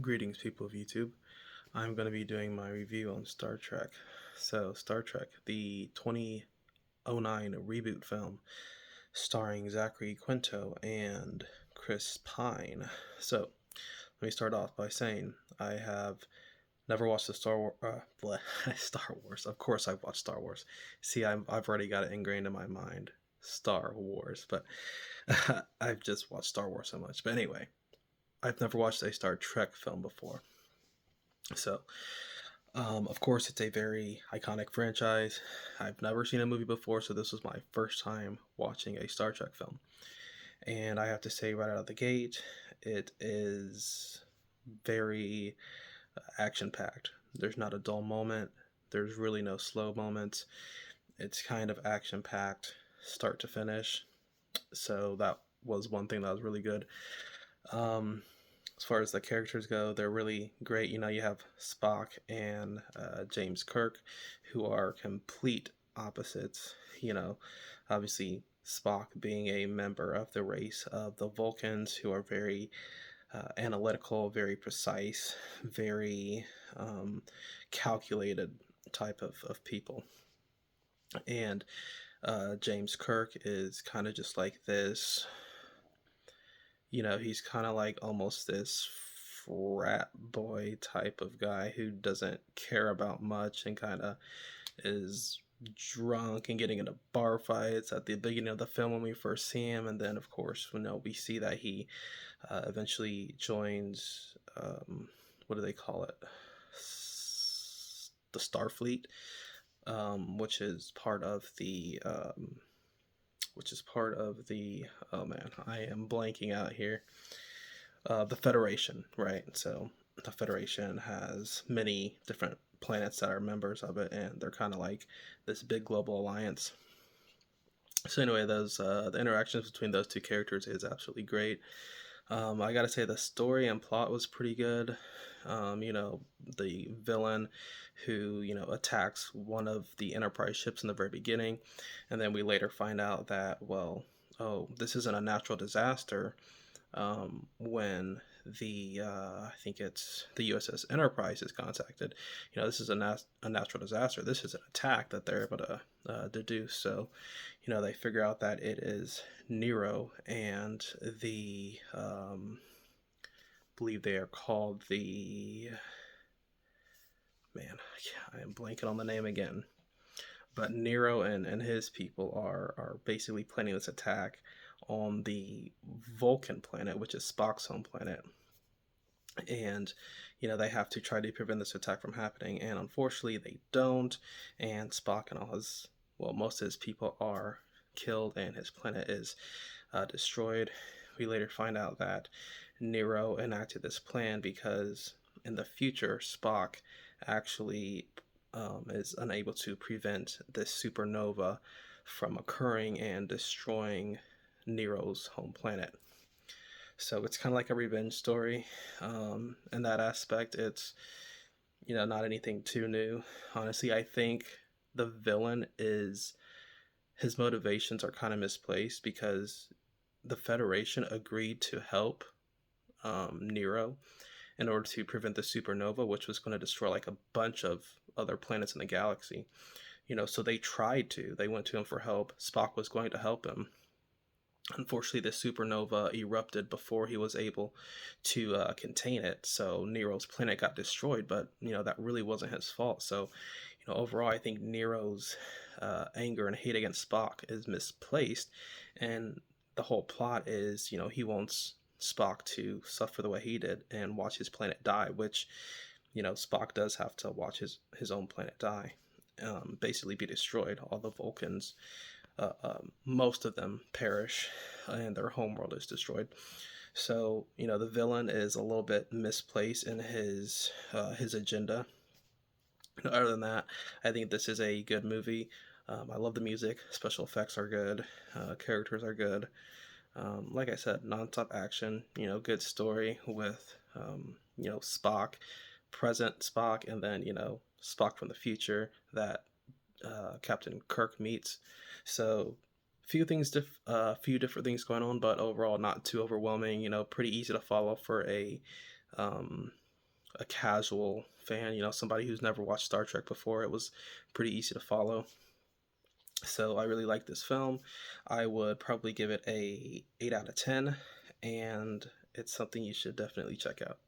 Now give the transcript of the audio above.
Greetings, people of YouTube. I'm going to be doing my review on Star Trek. So, Star Trek, the 2009 reboot film starring Zachary Quinto and Chris Pine. So, let me start off by saying I have never watched the Star Wars. Of course, I've watched Star Wars. See, I've already got it ingrained in my mind. Star Wars, but I've just watched Star Wars so much. But anyway, I've never watched a Star Trek film before. So, of course, it's a very iconic franchise. I've never seen a movie before, so this was my first time watching a Star Trek film. And I have to say, right out of the gate, it is very action packed. There's not a dull moment, there's really no slow moments. It's kind of action packed, start to finish. So, that was one thing that was really good. Um, as far as the characters go, they're really great. You have Spock and James Kirk, who are complete opposites. Obviously, Spock being a member of the race of the Vulcans, who are very analytical, very precise, very calculated type of people. And James Kirk is kind of just like this. He's kind of like almost this frat boy type of guy who doesn't care about much and kind of is drunk and getting into bar fights at the beginning of the film when we first see him. And then, of course, we see that he eventually joins, what do they call it? The Starfleet, which is part of the oh man, I am blanking out here. The Federation, right? So the Federation has many different planets that are members of it, and they're kind of like this big global alliance. So anyway, those the interactions between those two characters is absolutely great. I gotta say the story and plot was pretty good. The villain who attacks one of the Enterprise ships in the very beginning, and then we later find out that, well, oh, this isn't a natural disaster. When the I think it's the USS Enterprise is contacted, this is a natural disaster. This is an attack that they're able to deduce. So, they figure out that it is Nero and the believe they are called the man. I am blanking on the name again. But Nero and his people are basically planning this attack on the Vulcan planet, which is Spock's home planet. And, they have to try to prevent this attack from happening. And unfortunately, they don't. And Spock and most of his people are killed, and his planet is destroyed. We later find out that Nero enacted this plan because in the future, Spock actually is unable to prevent this supernova from occurring and destroying Nero's home planet. So it's kind of like a revenge story. In that aspect, it's not anything too new. Honestly, I think the villain is his motivations are kind of misplaced because the Federation agreed to help Nero in order to prevent the supernova, which was going to destroy like a bunch of other planets in the galaxy. So they tried to. They went to him for help. Spock was going to help him. Unfortunately, the supernova erupted before he was able to contain it. So Nero's planet got destroyed, but that really wasn't his fault. So, overall, I think Nero's anger and hate against Spock is misplaced, and the whole plot is, he wants Spock to suffer the way he did and watch his planet die, which, Spock does have to watch his own planet die, basically be destroyed. All the Vulcans, most of them perish, and their homeworld is destroyed. So, the villain is a little bit misplaced in his agenda. Other than that, I think this is a good movie. I love the music. Special effects are good. Characters are good. Like I said, non-stop action. Good story with Spock, present Spock, and then Spock from the future that Captain Kirk meets. So few different things going on, but overall not too overwhelming. Pretty easy to follow for a a casual fan, somebody who's never watched Star Trek before. It was pretty easy to follow. So I really like this film. I would probably give it a 8 out of 10, and it's something you should definitely check out.